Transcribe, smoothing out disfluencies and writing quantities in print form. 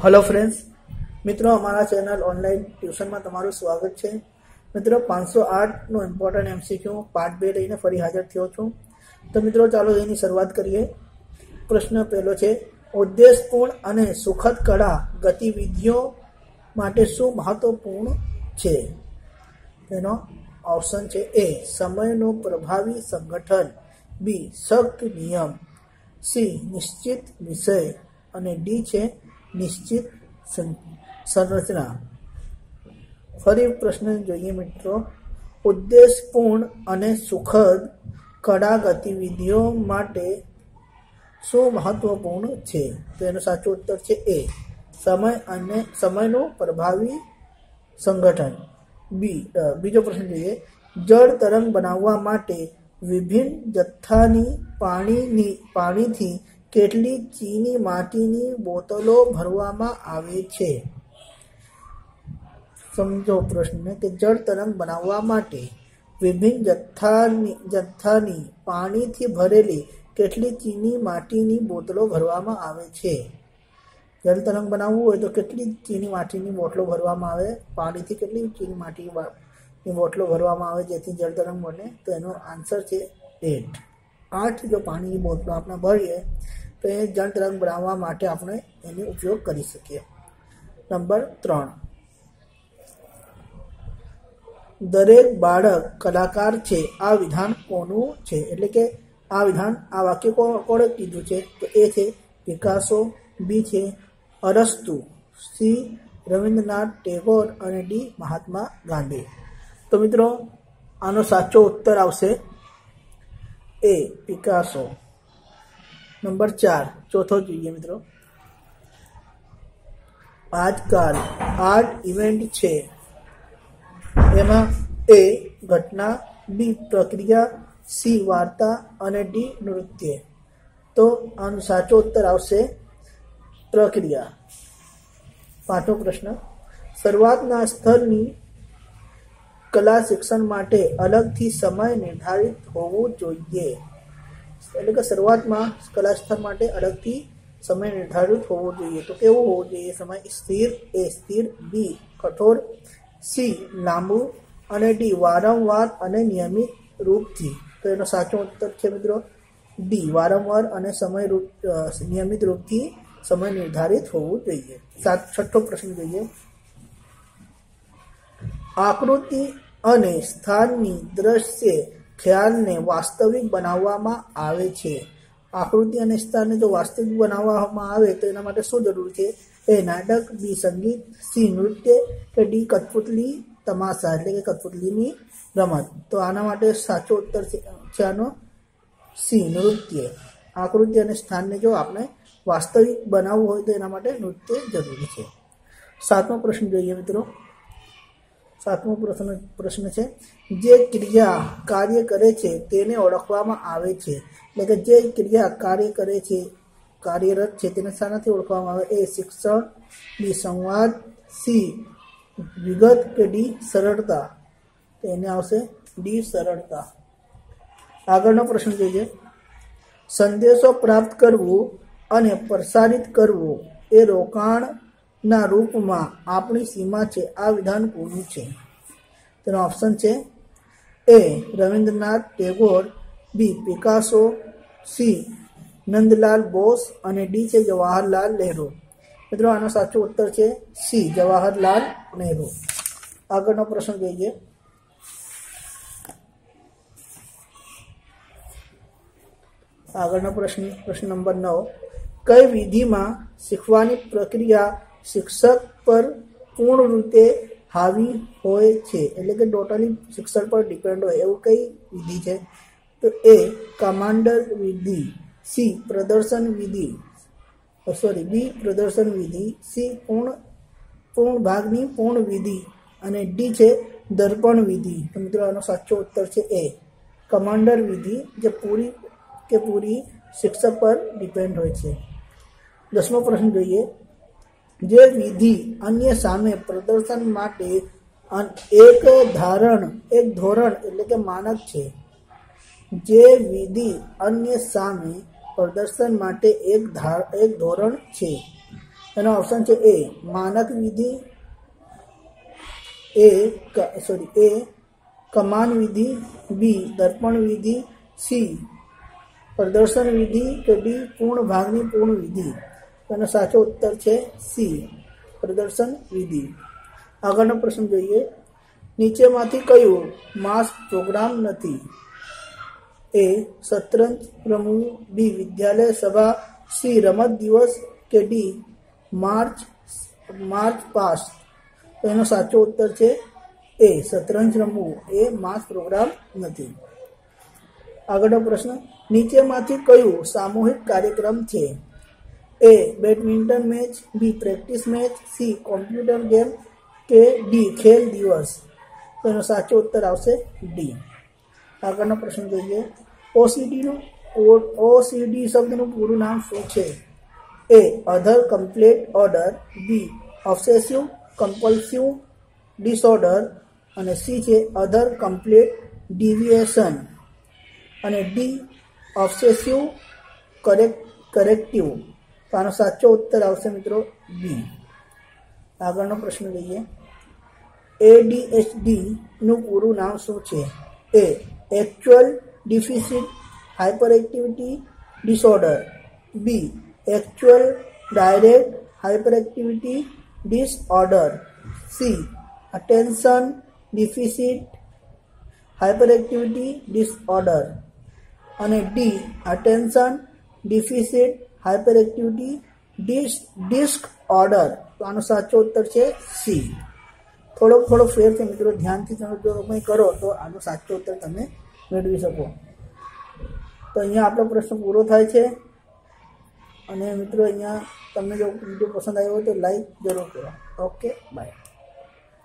Hello friends, मित्रों हमारा channel online tuition में तमारू स्वागत है। मित्रों 508 नो इम्पोर्टન્ટ एमसीक्यू पार्ट 2 लईने फरी हाजर थयो छुं। तो मित्रों चालो एनी शरूआत करिए। प्रश्न पहलो छे, उद्देश्यपूर्ण अने सुखद कला गतिविधिओ माटे शुं महत्वपूर्ण छे? तेनो ऑप्शन छे ए समयनो प्रभावी संगठन, बी सख्त नियम, सी निश्चित विषय અને ડી છે નિશ્ચિત સંરચના। ફરી પ્રશ્ન જોઈએ મિત્રો, ઉદ્દેશપૂર્ણ અને સુખદ કળા ગતિવિધિઓ માટે શું મહત્વપૂર્ણ છે? તો એનો સાચો ઉત્તર છે એ સમય અને સમયનું પ્રભાવી સંગઠન। બીજો પ્રશ્ન જોઈએ, જળ તરંગ બનાવવા માટે વિભિન્ન જથ્થાની પાણીથી કેટલી ચીની માટીની બોટલો ભરવામાં આવે છે? સમજો પ્રશ્ન કે જળ તરંગ બનાવવા માટે વિભિન્ન જથ્થાની પાણીથી ભરેલી કેટલી ચીની માટીની બોટલો ભરવામાં આવે છે? જળ તરંગ બનાવવું હોય તો કેટલી ચીની માટીની બોટલો ભરવામાં આવે? પાણીથી કેટલી ચીની માટીની બોટલો ભરવામાં આવે જેથી જળ તરંગ બને? તો એનો આન્સર છે 8 જો પાણીની બોટલો આપણે ભરીએ तो ये जल तरंग बनावा माटे आपणे एनो उपयोग करी सकीए। नंबर 3, दरेक बाळक कलाकार छे आ विधान कोनु छे? एटले के आ विधान आ वाक्य कोणे कीधुं छे? तो ए छे पिकासो, बी छे अरस्तु, सी रविन्द्रनाथ टैगोर अने डी महात्मा गांधी। तो मित्रों आनो साचो उत्तर आवशे ए पिकासो। नंबर 4 चौथो જોઈએ મિત્રો, આજકાલ આર્ટ ઇવેન્ટ છે એમાં એ ઘટના, બી પ્રક્રિયા, સી વાર્તા અને ડી નૃત્ય। તો આનો સાચો ઉત્તર આવશે પ્રક્રિયા। પાંચમો પ્રશ્ન, શરૂઆતના સ્તરની કલા શિક્ષણ માટે અલગથી સમય નિર્ધારિત હોવું જોઈએ। એટલે કે શરૂઆતમાં કલા શિક્ષણ માટે અલગથી સમય નિર્ધારિત હોવો જોઈએ। તો કેવો હોવો જોઈએ સમય? સ્થિર, એ સ્થિર, બી કઠોર, સી લાંબુ અને ડી વારંવાર અને નિયમિત રૂપથી। તો એનો સાચો ઉત્તર છે મિત્રો ડી વારંવાર અને નિયમિત રૂપથી સમય નિર્ધારિત હોવું જોઈએ। છઠ્ઠો પ્રશ્ન જોઈએ, આકૃતિ અને સ્થાનની દ્રશ્ય ખ્યાલને વાસ્તવિક બનાવવામાં આવે છે। આકૃતિ અને સ્થાનને જો વાસ્તવિક બનાવવામાં આવે તો એના માટે શું જરૂર છે? એ નાટક, બી સંગીત, सी નૃત્ય કે ડી કઠપુતલી તમાશા એટલે કે કઠપુતલીની રમત। તો આના માટે સાચો ઉત્તર છે આનો सी નૃત્ય। આકૃતિ અને સ્થાનને જો આપણે વાસ્તવિક બનાવવું હોય તો એના માટે નૃત્ય જરૂરી છે। સાતમો પ્રશ્ન જોઈએ મિત્રો। सातमो प्रश्न है, जे क्रिया कार्य करे छे तेने ओळखवामां आवे छे। એટલે કે જે ક્રિયા કાર્ય કરે છે કાર્યરત છે તેને શાનાથી ઓળખવામાં આવે? એ શિક્ષણ, બી સંવાદ, સી વિગત કે ડી સરળતા? તો એને આવશે ડી સરળતા। આગળનો પ્રશ્ન જોઈએ, સંદેશો પ્રાપ્ત કરવો અને પ્રસારિત કરવો એ રોકાણના રૂપમાં આપણી સીમા છે આ વિધાન કોનું છે? તેનો ઓપ્શન છે એ રવિન્દ્રનાથ ટેગોર, બી પિકાસો, સી નંદલાલ બોસ અને ડી છે જવાહરલાલ નહેરુ। મિત્રો આનો સાચો ઉત્તર છે સી જવાહરલાલ નહેરુ। આગળનો પ્રશ્ન જોઈએ, આગળનો પ્રશ્ન નંબર 9, કઈ વિધિમાં શીખવાની પ્રક્રિયા શિક્ષક પર પૂર્ણ રીતે હાવી હોય છે? એટલે કે ટોટલી શિક્ષણ પર ડિપેન્ડ હોય એવું કઈ વિધિ છે? તો એ કમાન્ડર વિધિ, સી પ્રદર્શન વિધિ, બી પ્રદર્શન વિધિ, સી પૂર્ણ ભાગની પૂર્ણ વિધિ અને ડી છે દર્પણ વિધિ। તો મિત્રો આનો સાચો ઉત્તર છે એ કમાન્ડર વિધિ જે પૂરી શિક્ષક પર ડિપેન્ડ હોય છે। 10મો પ્રશ્ન જોઈએ, જે વિધિ અન્ય સામે પ્રદર્શન માટે એક ધોરણ એટલે કે માનક છે। જે વિધિ અન્ય સામે પ્રદર્શન માટે એક ધોરણ છે એનો ઓપ્શન છે એ માનક વિધિ, એ કમાન વિધિ, બી દર્પણ વિધિ, સી પ્રદર્શન વિધિ કે ડી પૂર્ણ ભાગની પૂર્ણ વિધિ. એનો સાચો ઉત્તર છે સી પ્રદર્શન વિધિ. આગળનો પ્રશ્ન જોઈએ. નીચેમાંથી કયું માસ પ્રોગ્રામ નથી? એ શતરંજ રમવું, બી વિદ્યાલય સભા, સી રમત દિવસ કે ડી માર્ચ પાસ્ટ. તો એનો સાચો ઉત્તર છે એ શતરંજ રમવું એ માસ પ્રોગ્રામ નથી. આગળનો પ્રશ્ન. નીચેમાંથી કયું સામૂહિક કાર્યક્રમ છે? A badminton match, B practice match, C computer game કે ડી ખેલ દિવસ. તો એનો સાચો ઉત્તર આવશે ડી. આગળનો પ્રશ્ન જોઈએ. ઓસીડી શબ્દનું પૂરું નામ શું છે? એ અધર કમ્પ્લેટ ઓર્ડર, બી ઓબ્સેસિવ કમ્પલ્સિવ ડિસઓર્ડર અને સી છે અધર કમ્પ્લેટ ડિવિએશન અને ડી ઓબ્સેસિવ કરેક્ટિવ. તો આનો સાચો ઉત્તર આવશે મિત્રો બી. આગળનો પ્રશ્ન જોઈએ. ADHD નું પૂરું નામ શું છે? A actual deficit hyper activity disorder, B actual direct hyper activity disorder, C attention deficit hyper activity disorder અને D attention deficit hyper activity disorder. તો આનો સાચો ઉત્તર છે સી. થોડો ફેર છે મિત્રો, ધ્યાનથી તમે જો કંઈ કરો તો આનો સાચો ઉત્તર તમે મેળવી શકો. તો અહીંયા આપણો પ્રશ્ન પૂરો થાય છે. અને મિત્રો અહીંયા તમને જો વિડીયો પસંદ આવ્યો હોય તો લાઈક જરૂર કરો. Okay, by.